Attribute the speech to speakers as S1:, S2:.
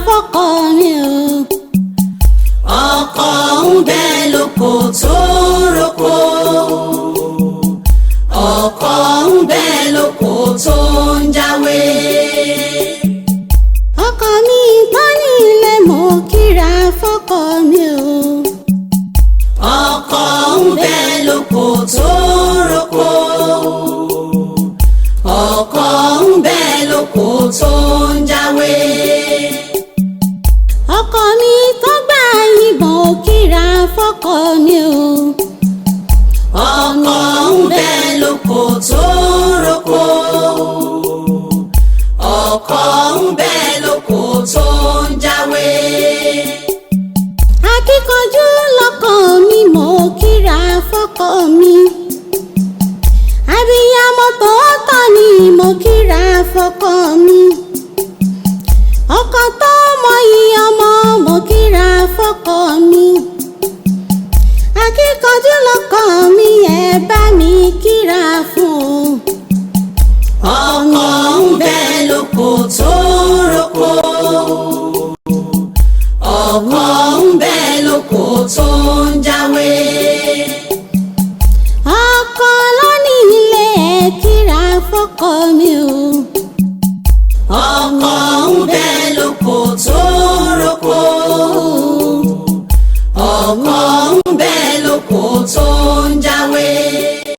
S1: fọ́kọ mi o.
S2: ọkọ ń bẹ lóko tó roko. ọkọ ń bẹ lóko tó ń jáwé.
S1: ọkọ mi tán ní ilé mo kíra fọ́kọ mi o.
S2: ọkọ ń bẹ lóko tó roko. ọkọ ń bẹ lóko tó ń jáwé.
S1: ọkọ mi tó gbà yìnbọn ò kíra fọ́kọ mi o.
S2: ọkọ ń bẹ lóko tó roko. ọkọ ń bẹ lóko tó ń jáwé.
S1: akíkanjú lọ́kọ mi mo kíra fọ́kọ mi. abiyamọ tòótọ́ ni mo kíra fọ́kọ mi. ọkọ tó mọyì ọmọ mo kíra fọ́kọ mi. akíkanjú lọ́kọ mi ẹ bá mi kíra fún o.
S2: ọkọ ń bẹ lóko tó roko. ọkọ ń bẹ lóko tó